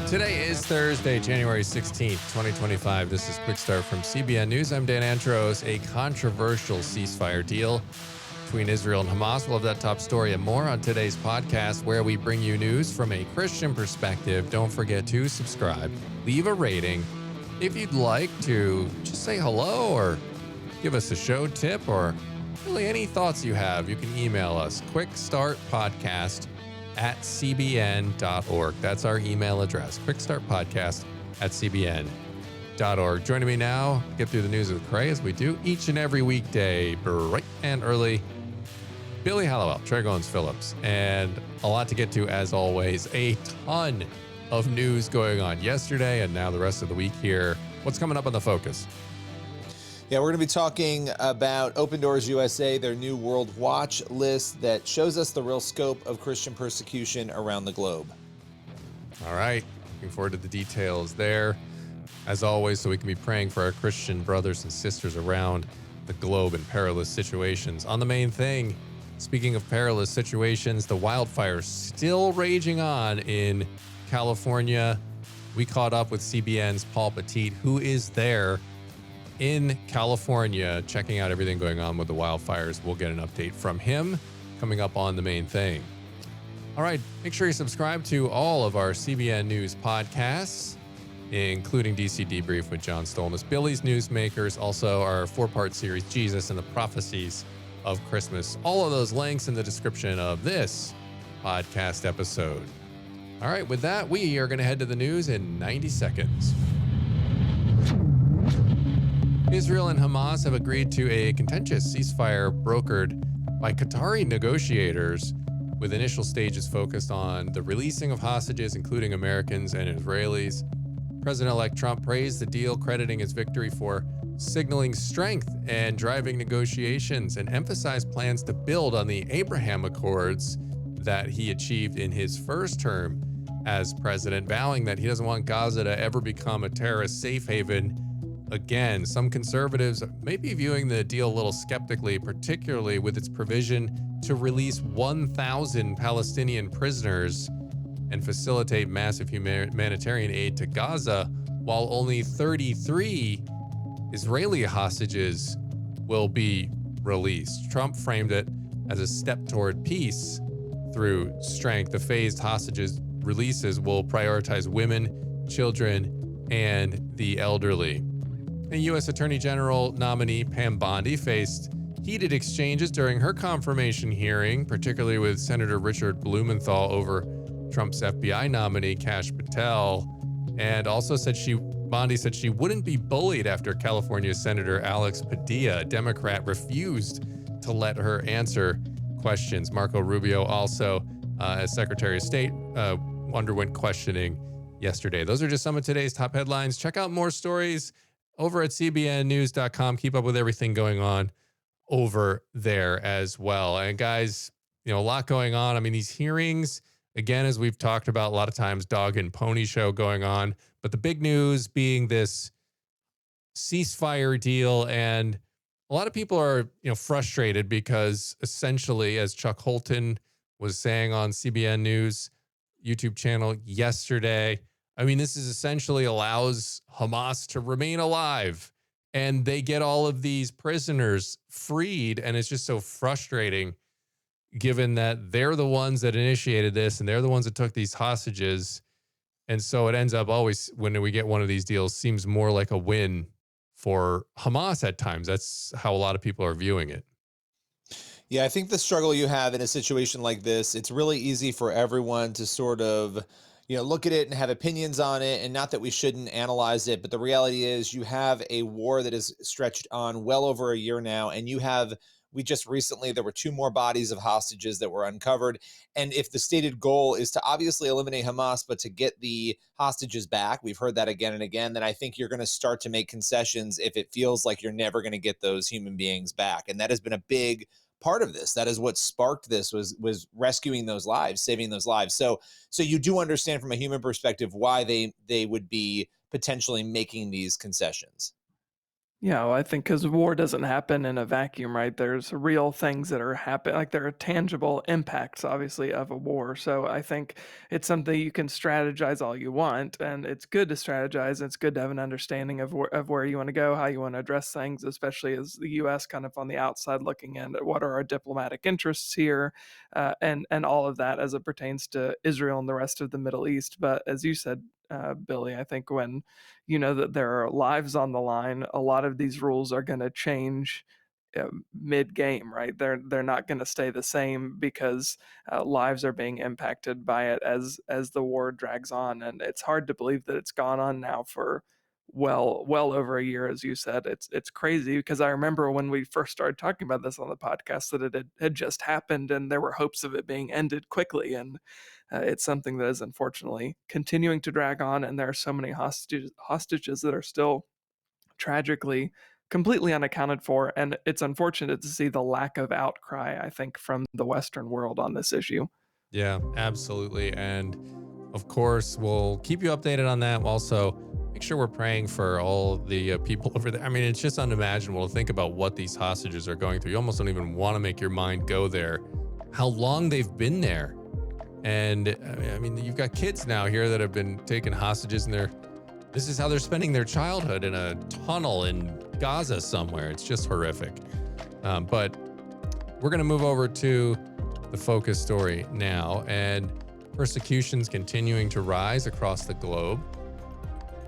Today is Thursday, January 16th, 2025. This is Quick Start from CBN News. I'm Dan Antros. A controversial ceasefire deal between Israel and Hamas. We'll have that top story and more on today's podcast, where we bring you news from a Christian perspective. Don't forget to subscribe, leave a rating. If you'd like to just say hello or give us a show tip or really any thoughts you have, you can email us, quickstartpodcast@cbn.org. That's our email address, quickstartpodcast@cbn.org. Joining me now, get through the news with Cray, as we do each and every weekday, bright and early. Billy Hallowell, Trey Goins-Phillips, and a lot to get to as always. A ton of news going on yesterday and now the rest of the week here. What's coming up on the focus? Yeah, we're going to be talking about Open Doors USA, their new World Watch list that shows us the real scope of Christian persecution around the globe. All right. Looking forward to the details there, as always, so we can be praying for our Christian brothers and sisters around the globe in perilous situations. On the main thing, speaking of perilous situations, the wildfires still raging on in California. We caught up with CBN's Paul Petit, who is there in California, checking out everything going on with the wildfires. We'll get an update from him coming up on the main thing. All right, make sure you subscribe to all of our CBN News podcasts, including DC Debrief with John Stolnis, Billy's Newsmakers, also our 4-part series, Jesus and the Prophecies of Christmas. All of those links in the description of this podcast episode. All right, with that, we are going to head to the news in 90 seconds. Israel and Hamas have agreed to a contentious ceasefire brokered by Qatari negotiators, with initial stages focused on the releasing of hostages, including Americans and Israelis. President-elect Trump praised the deal, crediting his victory for signaling strength and driving negotiations, and emphasized plans to build on the Abraham Accords that he achieved in his first term as president, vowing that he doesn't want Gaza to ever become a terrorist safe haven again. Some conservatives may be viewing the deal a little skeptically, particularly with its provision to release 1,000 Palestinian prisoners and facilitate massive humanitarian aid to Gaza, while only 33 Israeli hostages will be released. Trump framed it as a step toward peace through strength. The phased hostages releases will prioritize women, children, and the elderly. A U.S. Attorney General nominee Pam Bondi faced heated exchanges during her confirmation hearing, particularly with Senator Richard Blumenthal over Trump's FBI nominee Kash Patel, and also Bondi said she wouldn't be bullied after California Senator Alex Padilla, a Democrat, refused to let her answer questions. Marco Rubio also, as Secretary of State, underwent questioning yesterday. Those are just some of today's top headlines. Check out more stories over at cbnnews.com. Keep up with everything going on over there as well. And guys, a lot going on. I mean, these hearings, again, as we've talked about a lot of times, dog and pony show going on. But the big news being this ceasefire deal. And a lot of people are, frustrated because essentially, as Chuck Holton was saying on CBN News YouTube channel yesterday, I mean, this is essentially allows Hamas to remain alive, and they get all of these prisoners freed. And it's just so frustrating, given that they're the ones that initiated this and they're the ones that took these hostages. And so it ends up always, when we get one of these deals, seems more like a win for Hamas at times. That's how a lot of people are viewing it. Yeah, I think the struggle you have in a situation like this, it's really easy for everyone to sort of look at it and have opinions on it, and not that we shouldn't analyze it, but the reality is you have a war that is stretched on well over a year now, and we just recently, there were 2 more bodies of hostages that were uncovered. And if the stated goal is to obviously eliminate Hamas, but to get the hostages back, we've heard that again and again, then I think you're going to start to make concessions if it feels like you're never going to get those human beings back. And that has been a big part of this. That is what sparked this, was rescuing those lives, saving those lives. So you do understand from a human perspective why they would be potentially making these concessions. Yeah, well, I think because war doesn't happen in a vacuum, right? There's real things that are happen, like there are tangible impacts, obviously, of a war. So I think it's something you can strategize all you want, and it's good to strategize. And it's good to have an understanding of where you want to go, how you want to address things, especially as the U.S. kind of on the outside looking in at what are our diplomatic interests here, and all of that as it pertains to Israel and the rest of the Middle East. But as you said, Billy, I think when you know that there are lives on the line, a lot of these rules are going to change mid game, right? They're not going to stay the same because lives are being impacted by it as the war drags on, and it's hard to believe that it's gone on now for well over a year, as you said. It's crazy because I remember when we first started talking about this on the podcast that it had just happened and there were hopes of it being ended quickly, and it's something that is unfortunately continuing to drag on, and there are so many hostages that are still tragically completely unaccounted for. And it's unfortunate to see the lack of outcry, I think, from the Western world on this issue. Yeah, absolutely. And of course, we'll keep you updated on that. We'll also make sure we're praying for all the people over there. I mean, it's just unimaginable to think about what these hostages are going through. You almost don't even want to make your mind go there, how long they've been there. And I mean, you've got kids now here that have been taken hostages, and this is how they're spending their childhood in a tunnel in Gaza somewhere. It's just horrific. But we're going to move over to the focus story now, and persecution's continuing to rise across the globe.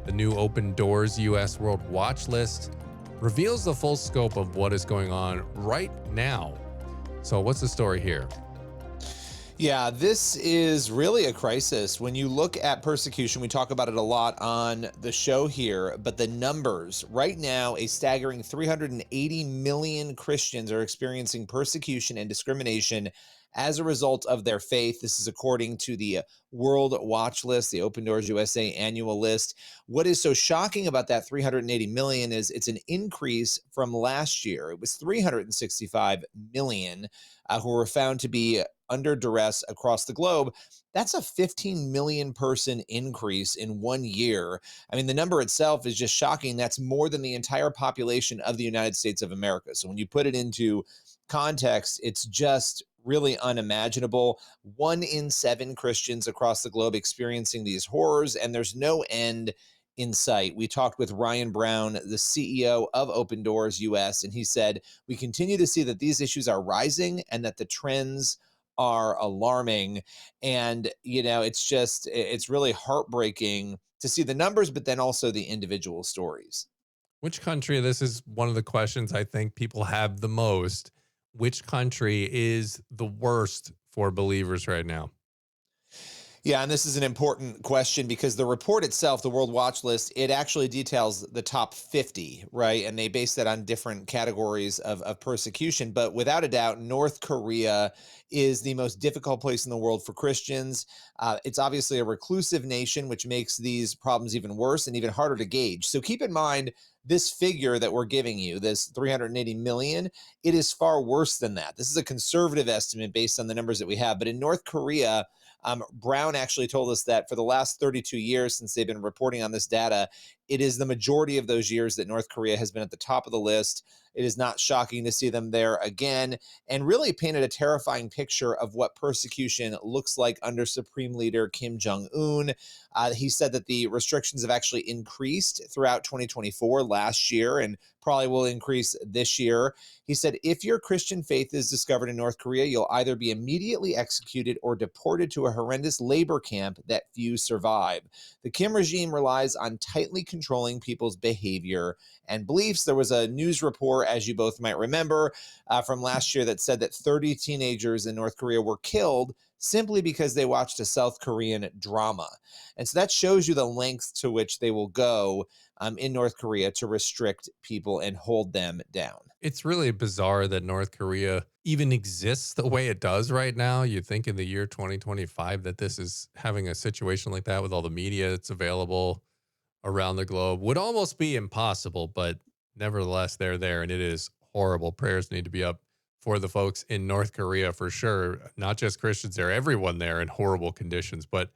The new Open Doors U.S. World Watch List reveals the full scope of what is going on right now. So what's the story here? Yeah, this is really a crisis. When you look at persecution, we talk about it a lot on the show here, but the numbers right now, a staggering 380 million Christians are experiencing persecution and discrimination as a result of their faith. This is according to the World Watch List, the Open Doors USA annual list. What is so shocking about that 380 million is it's an increase from last year. It was 365 million who were found to be under duress across the globe. That's a 15 million person increase in 1 year. I mean, the number itself is just shocking. That's more than the entire population of the United States of America. So when you put it into context, it's just really unimaginable. 1 in 7 Christians across the globe experiencing these horrors, and there's no end in sight. We talked with Ryan Brown, the CEO of Open Doors US, and he said, we continue to see that these issues are rising and that the trends are alarming. And, it's really heartbreaking to see the numbers, but then also the individual stories. Which country, this is one of the questions I think people have the most. Which country is the worst for believers right now? Yeah, and this is an important question because the report itself, the World Watch List, it actually details the top 50, right? And they base that on different categories of persecution. But without a doubt, North Korea is the most difficult place in the world for Christians. It's obviously a reclusive nation, which makes these problems even worse and even harder to gauge. So keep in mind, this figure that we're giving you, this 380 million, it is far worse than that. This is a conservative estimate based on the numbers that we have. But in North Korea, Brown actually told us that for the last 32 years since they've been reporting on this data, it is the majority of those years that North Korea has been at the top of the list. It is not shocking to see them there again, and really painted a terrifying picture of what persecution looks like under Supreme Leader Kim Jong-un. He said that the restrictions have actually increased throughout 2024 last year and probably will increase this year. He said, if your Christian faith is discovered in North Korea, you'll either be immediately executed or deported to a horrendous labor camp that few survive. The Kim regime relies on tightly controlling people's behavior and beliefs. There was a news report, as you both might remember, from last year that said that 30 teenagers in North Korea were killed simply because they watched a South Korean drama. And so that shows you the lengths to which they will go in North Korea to restrict people and hold them down. It's really bizarre that North Korea even exists the way it does right now. You'd think in the year 2025 that this is having a situation like that with all the media that's available around the globe would almost be impossible, but nevertheless, they're there, and it is horrible. Prayers need to be up for the folks in North Korea for sure. Not just Christians there, everyone there in horrible conditions. But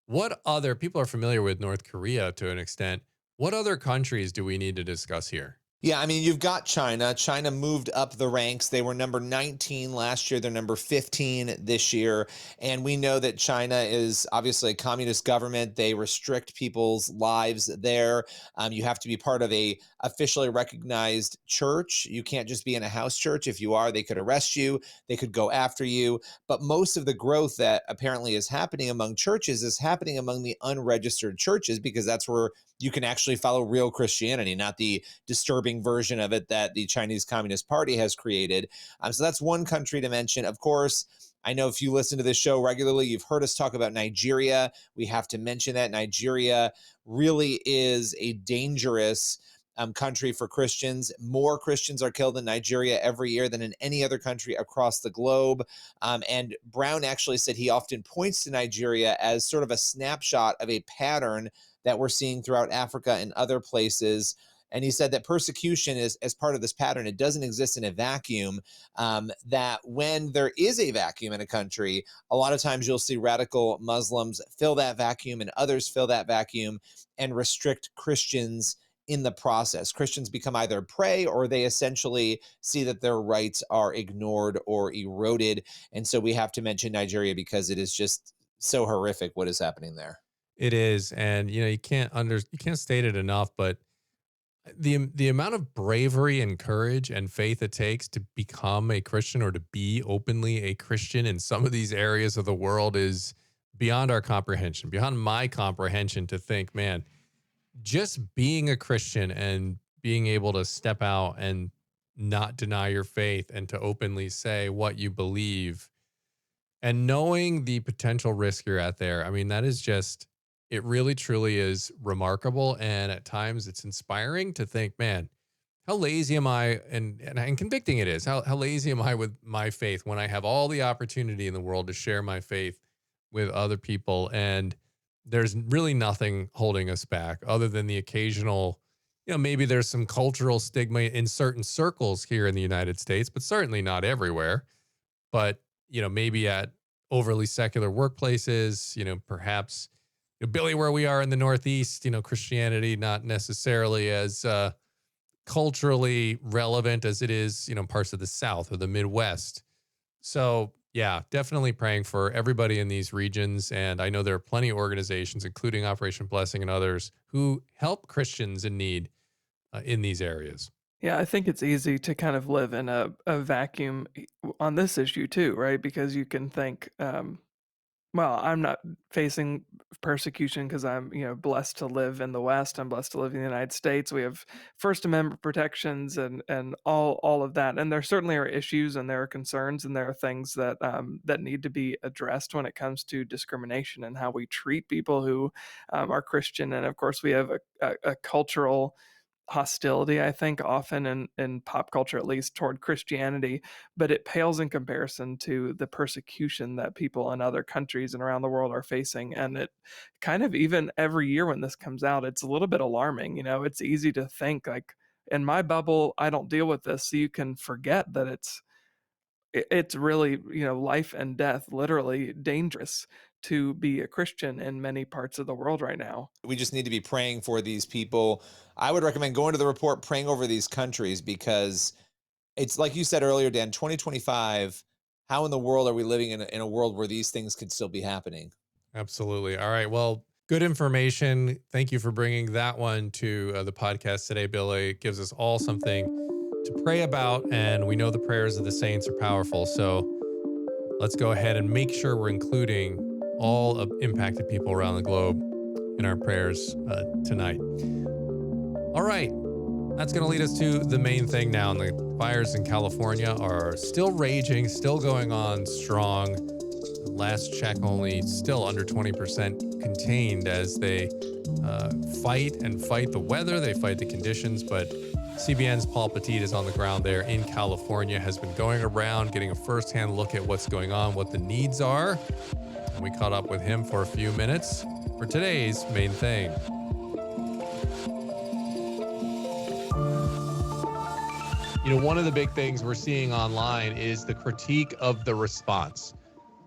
what other people are familiar with North Korea to an extent? What other countries do we need to discuss here? Yeah, I mean, you've got China. China moved up the ranks. They were number 19 last year. They're number 15 this year. And we know that China is obviously a communist government. They restrict people's lives there. You have to be part of a officially recognized church. You can't just be in a house church. If you are, they could arrest you. They could go after you. But most of the growth that apparently is happening among churches is happening among the unregistered churches, because that's where you can actually follow real Christianity, not the disturbing version of it that the Chinese Communist Party has created. So that's one country to mention. Of course, I know if you listen to this show regularly, you've heard us talk about Nigeria. We have to mention that Nigeria really is a dangerous country for Christians. More Christians are killed in Nigeria every year than in any other country across the globe. And Brown actually said he often points to Nigeria as sort of a snapshot of a pattern that we're seeing throughout Africa and other places. And he said that persecution is as part of this pattern. It doesn't exist in a vacuum. That when there is a vacuum in a country, a lot of times you'll see radical Muslims fill that vacuum and others fill that vacuum and restrict Christians in the process. Christians become either prey, or they essentially see that their rights are ignored or eroded. And so we have to mention Nigeria because it is just so horrific what is happening there. It is, and you can't state it enough, but the amount of bravery and courage and faith it takes to become a Christian or to be openly a Christian in some of these areas of the world is beyond our comprehension, beyond my comprehension, to think, man, just being a Christian and being able to step out and not deny your faith and to openly say what you believe and knowing the potential risk you're at there. I mean, that is just, it really truly is remarkable. And at times it's inspiring to think, man, how lazy am I? And convicting it is. How lazy am I with my faith when I have all the opportunity in the world to share my faith with other people? And there's really nothing holding us back other than the occasional, maybe there's some cultural stigma in certain circles here in the United States, but certainly not everywhere. But, maybe at overly secular workplaces, perhaps, Billy, where we are in the Northeast, Christianity not necessarily as culturally relevant as it is, parts of the South or the Midwest. So, yeah, definitely praying for everybody in these regions. And I know there are plenty of organizations, including Operation Blessing and others, who help Christians in need in these areas. Yeah, I think it's easy to kind of live in a vacuum on this issue too, right? Because you can think, well, I'm not facing persecution because I'm, blessed to live in the West. I'm blessed to live in the United States. We have First Amendment protections and all of that. And there certainly are issues and there are concerns and there are things that that need to be addressed when it comes to discrimination and how we treat people who are Christian. And of course, we have a cultural hostility, I think, often in pop culture, at least, toward Christianity, but it pales in comparison to the persecution that people in other countries and around the world are facing. And it kind of, even every year when this comes out, it's a little bit alarming. It's easy to think like, in my bubble, I don't deal with this. So you can forget that it's really, life and death, literally dangerous to be a Christian in many parts of the world right now. We just need to be praying for these people. I would recommend going to the report, praying over these countries, because it's like you said earlier, Dan, 2025, how in the world are we living in a world where these things could still be happening? Absolutely. All right. Well, good information. Thank you for bringing that one to the podcast today, Billy. It gives us all something to pray about. And we know the prayers of the saints are powerful. So let's go ahead and make sure we're including all of impacted people around the globe in our prayers tonight. All right. That's going to lead us to the main thing now. And the fires in California are still raging, still going on strong. Last check, only still under 20% contained as they fight the weather, they fight the conditions. But CBN's Paul Petit is on the ground there in California, has been going around getting a firsthand look at what's going on, what the needs are. And we caught up with him for a few minutes for today's main thing. One of the big things we're seeing online is the critique of the response.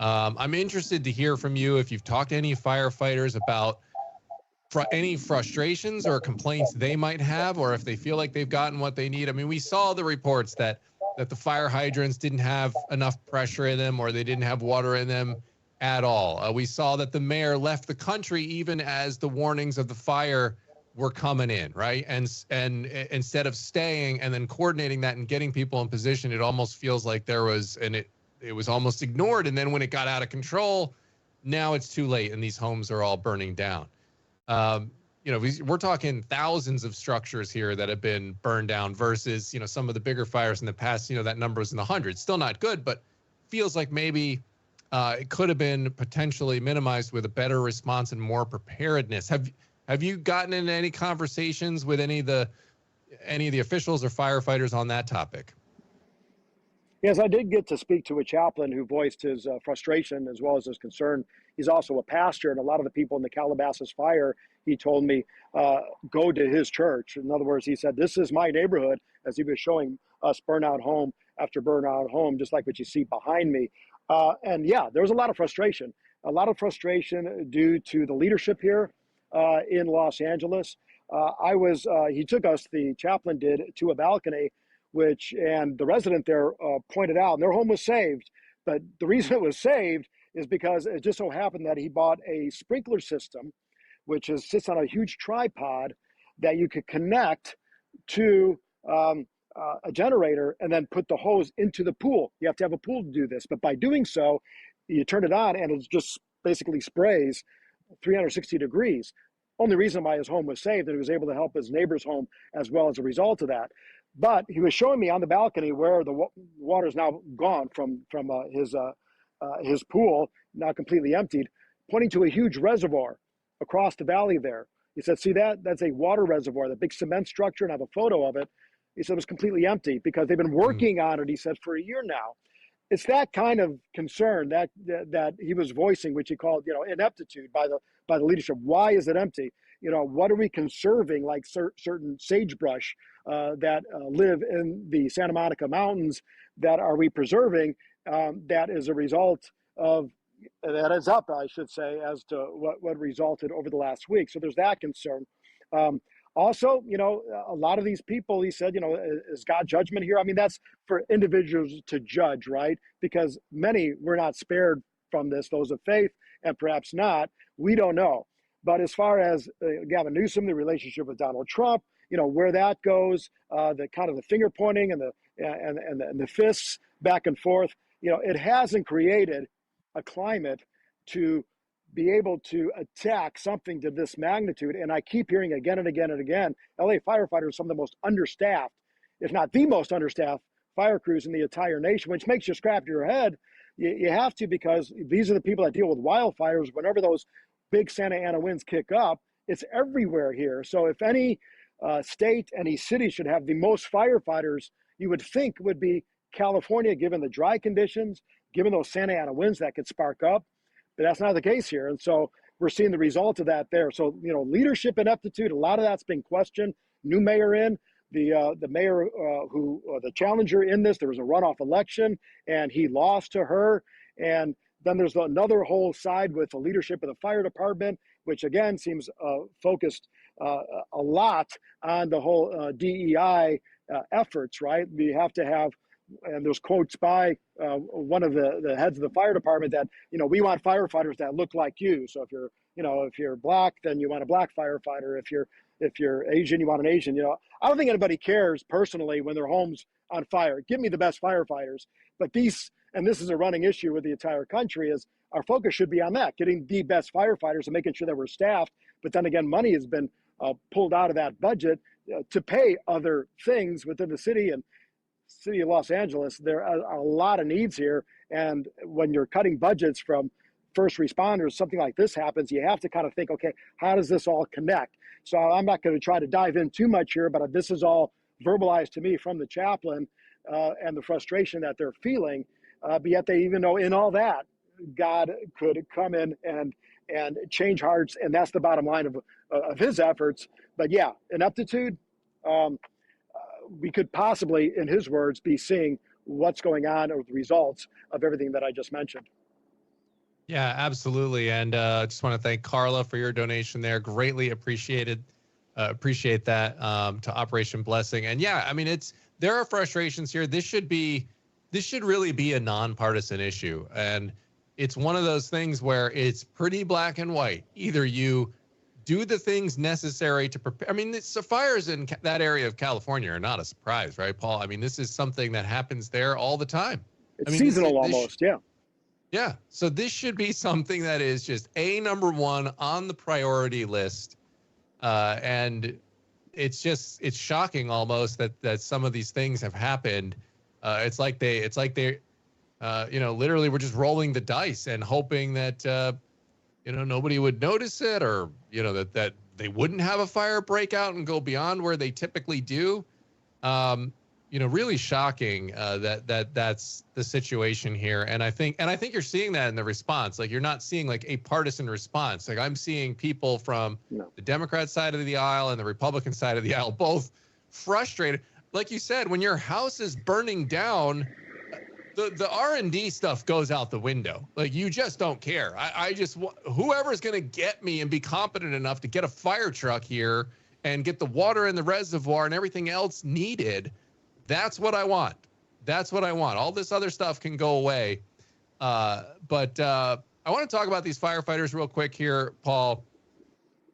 I'm interested to hear from you if you've talked to any firefighters about any frustrations or complaints they might have, or if they feel like they've gotten what they need. I mean, we saw the reports that the fire hydrants didn't have enough pressure in them, or they didn't have water in them at all. We saw that the mayor left the country even as the warnings of the fire were coming in, right? And instead of staying and then coordinating that and getting people in position, it almost feels like there was, and it was almost ignored. And then when it got out of control, now it's too late and these homes are all burning down. We're talking thousands of structures here that have been burned down versus, some of the bigger fires in the past, that number is in the hundreds. Still not good, but feels like maybe it could have been potentially minimized with a better response and more preparedness. Have you gotten into any conversations with any of the officials or firefighters on that topic? Yes, I did get to speak to a chaplain who voiced his frustration as well as his concern. He's also a pastor, and a lot of the people in the Calabasas fire, he told me, go to his church. In other words, he said, this is my neighborhood, as he was showing us burnout home after burnout home, just like what you see behind me. And yeah, there was a lot of frustration due to the leadership here in Los Angeles. He took us, the chaplain did, to a balcony, and the resident there pointed out, and their home was saved. But the reason it was saved is because it just so happened that he bought a sprinkler system, which sits on a huge tripod that you could connect to a generator and then put the hose into the pool. You have to have a pool to do this. But by doing so, you turn it on and it just basically sprays 360 degrees. Only reason why his home was saved, that he was able to help his neighbor's home as well as a result of that. But he was showing me on the balcony where the water is now gone from his pool, now completely emptied, pointing to a huge reservoir across the valley there. He said, see that? That's a water reservoir, the big cement structure, and I have a photo of it. He said it was completely empty because they've been working on it, he said, for a year now. It's that kind of concern that he was voicing, which he called, ineptitude by the leadership. Why is it empty? What are we conserving, like certain sagebrush that live in the Santa Monica Mountains, that are we preserving that is a result of, that is up, I should say, as to what resulted over the last week. So there's that concern. Also, a lot of these people, he said, is God judgment here? I mean, that's for individuals to judge, right? Because many were not spared from this, those of faith, and perhaps not. We don't know. But as far as Gavin Newsom, the relationship with Donald Trump, where that goes, the kind of the finger pointing and the fists back and forth, it hasn't created a climate to be able to attack something to this magnitude. And I keep hearing again and again and again, LA firefighters are some of the most understaffed, if not the most understaffed fire crews in the entire nation, which makes you scratch your head. You have to, because these are the people that deal with wildfires. Whenever those big Santa Ana winds kick up, it's everywhere here. So if any state, any city should have the most firefighters, you would think would be California, given the dry conditions, given those Santa Ana winds that could spark up. But that's not the case here. And so we're seeing the result of that there. So, leadership ineptitude, a lot of that's been questioned. New mayor in, the mayor the challenger in this, there was a runoff election and he lost to her. And then there's another whole side with the leadership of the fire department, which again seems focused a lot on the whole DEI efforts, right? We have to have, and there's quotes by one of the heads of the fire department that, we want firefighters that look like you. So if you're black, then you want a black firefighter. If you're Asian, you want an Asian. I don't think anybody cares personally when their home's on fire. Give me the best firefighters. But this is a running issue with the entire country, is our focus should be on that, getting the best firefighters and making sure that we're staffed. But then again, money has been pulled out of that budget to pay other things within the city and city of Los Angeles. There are a lot of needs here. And when you're cutting budgets from first responders, something like this happens, you have to kind of think, okay, how does this all connect? So I'm not going to try to dive in too much here, but this is all verbalized to me from the chaplain and the frustration that they're feeling. But yet they even know in all that, God could come in and change hearts. And that's the bottom line of his efforts. But yeah, ineptitude, we could possibly, in his words, be seeing what's going on or the results of everything that I just mentioned. Yeah, absolutely. And just want to thank Carla for your donation there. Greatly appreciated. Appreciate that to Operation Blessing. And yeah, I mean, there are frustrations here. This should really be a nonpartisan issue. And it's one of those things where it's pretty black and white. Either you do the things necessary to prepare. I mean, the fires in that area of California are not a surprise, right, Paul? I mean, this is something that happens there all the time. It's I mean, seasonal almost, yeah. Yeah. So this should be something that is just number one on the priority list. And it's shocking almost that some of these things have happened. It's like they literally were just rolling the dice and hoping that, nobody would notice it, or, that they wouldn't have a fire break out and go beyond where they typically do. Really shocking that's the situation here. And I think you're seeing that in the response. Like, you're not seeing like a partisan response. Like, I'm seeing people from the Democrat side of the aisle and the Republican side of the aisle both frustrated. Like you said, when your house is burning down, the R&D stuff goes out the window. Like, you just don't care. Whoever's going to get me and be competent enough to get a fire truck here and get the water in the reservoir and everything else needed, that's what I want. That's what I want. All this other stuff can go away. But I want to talk about these firefighters real quick here, Paul.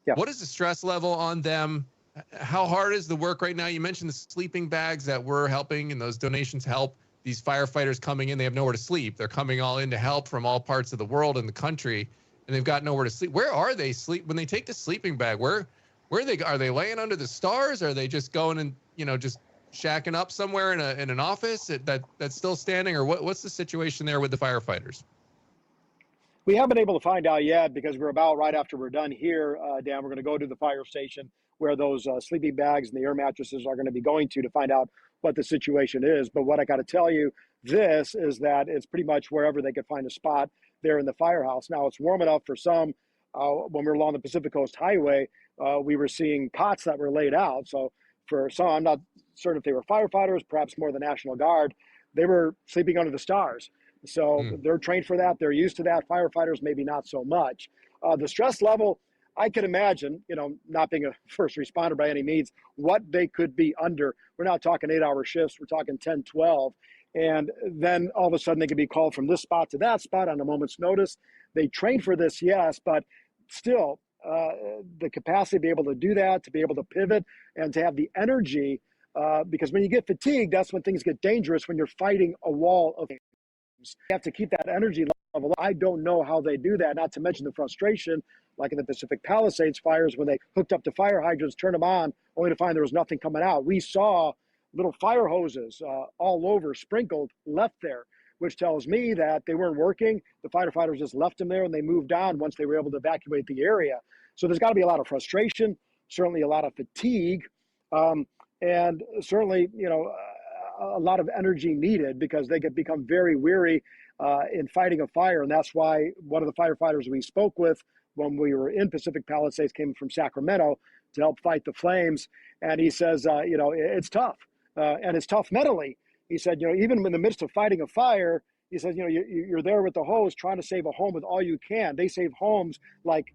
Yeah. What is the stress level on them? How hard is the work right now? You mentioned the sleeping bags that we're helping, and those donations help. These firefighters coming in, they have nowhere to sleep. They're coming all in to help from all parts of the world and the country, and they've got nowhere to sleep. Where are they when they take the sleeping bag? Where are they laying under the stars? Are they just going and, just shacking up somewhere in an office that's still standing, or what's the situation there with the firefighters? We haven't been able to find out yet, because we're about right after we're done here, Dan, we're going to go to the fire station where those sleeping bags and the air mattresses are going to be going to find out what the situation is. But what I got to tell you is that it's pretty much wherever they could find a spot there in the firehouse. Now, it's warm enough for some. When we were along the Pacific Coast Highway, we were seeing cots that were laid out. So for some, I'm not certain if they were firefighters, perhaps more the National Guard, they were sleeping under the stars. So they're trained for that. They're used to that. Firefighters, maybe not so much. The stress level, I can imagine, not being a first responder by any means, what they could be under. We're not talking 8-hour shifts. We're talking 10, 12. And then all of a sudden they could be called from this spot to that spot on a moment's notice. They train for this, yes, but still the capacity to be able to do that, to be able to pivot, and to have the energy, because when you get fatigued, that's when things get dangerous, when you're fighting a wall of things. You have to keep that energy level. I don't know how they do that, not to mention the frustration, like in the Pacific Palisades fires, when they hooked up the fire hydrants, turned them on, only to find there was nothing coming out. We saw little fire hoses all over, sprinkled, left there, which tells me that they weren't working. The firefighters just left them there and they moved on once they were able to evacuate the area. So there's got to be a lot of frustration, certainly a lot of fatigue, and certainly, a lot of energy needed, because they could become very weary in fighting a fire. And that's why one of the firefighters we spoke with when we were in Pacific Palisades came from Sacramento to help fight the flames. And he says, it's tough. And it's tough mentally. He said, even in the midst of fighting a fire, he said, you're there with the hose trying to save a home with all you can. They save homes like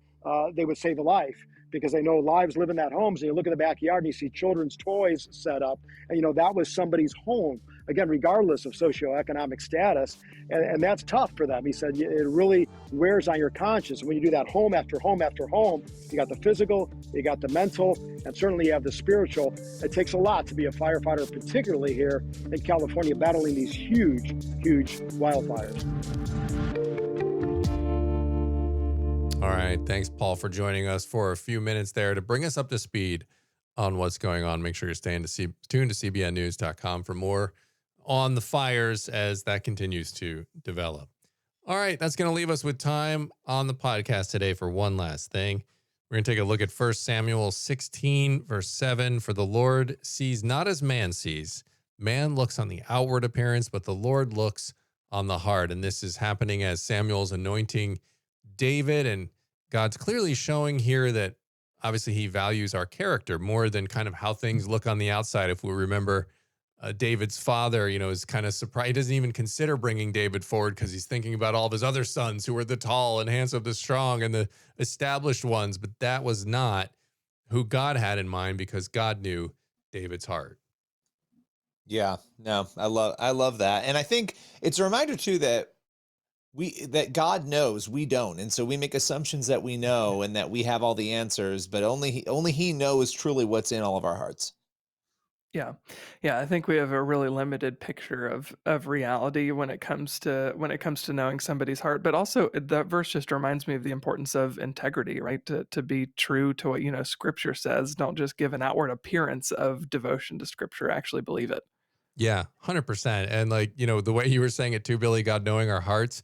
they would save a life, because they know lives live in that home. So you look in the backyard and you see children's toys set up, and that was somebody's home, again, regardless of socioeconomic status. And that's tough for them. He said it really wears on your conscience. When you do that home after home after home, you got the physical, you got the mental, and certainly you have the spiritual. It takes a lot to be a firefighter, particularly here in California, battling these huge, huge wildfires. All right. Thanks, Paul, for joining us for a few minutes there to bring us up to speed on what's going on. Make sure you're tuned to cbnnews.com for more on the fires as that continues to develop. All right. That's going to leave us with time on the podcast today for one last thing. We're going to take a look at 1 Samuel 16, verse 7. For the Lord sees not as man sees. Man looks on the outward appearance, but the Lord looks on the heart. And this is happening as Samuel's anointing David, and God's clearly showing here that obviously he values our character more than kind of how things look on the outside. If we remember David's father, is kind of surprised. He doesn't even consider bringing David forward because he's thinking about all of his other sons who were the tall and handsome, the strong, and the established ones. But that was not who God had in mind, because God knew David's heart. Yeah, no, I love that. And I think it's a reminder too that God knows, we don't. And so we make assumptions that we know and that we have all the answers, but only he knows truly what's in all of our hearts. Yeah. Yeah, I think we have a really limited picture of reality when it comes to knowing somebody's heart. But also that verse just reminds me of the importance of integrity, right? To be true to what, scripture says. Don't just give an outward appearance of devotion to scripture, actually believe it. Yeah, 100%. And the way you were saying it too, Billy, God knowing our hearts,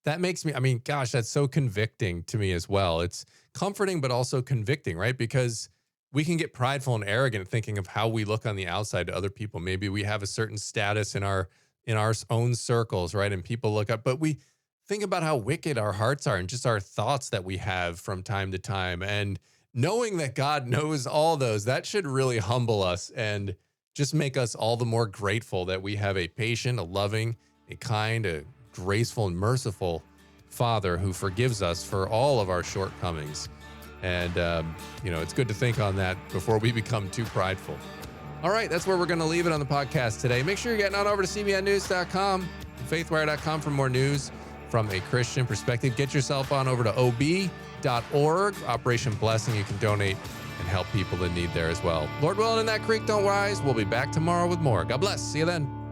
that makes me, gosh, that's so convicting to me as well. It's comforting, but also convicting, right? Because we can get prideful and arrogant thinking of how we look on the outside to other people. Maybe we have a certain status in our own circles, right? And people look up, but we think about how wicked our hearts are and just our thoughts that we have from time to time. And knowing that God knows all those, that should really humble us and just make us all the more grateful that we have a patient, a loving, a kind, a graceful and merciful Father who forgives us for all of our shortcomings. And, it's good to think on that before we become too prideful. All right, that's where we're going to leave it on the podcast today. Make sure you're getting on over to cbnnews.com, faithwire.com for more news from a Christian perspective. Get yourself on over to ob.org, Operation Blessing. You can donate and help people in need there as well. Lord willing, and that creek don't rise. We'll be back tomorrow with more. God bless. See you then.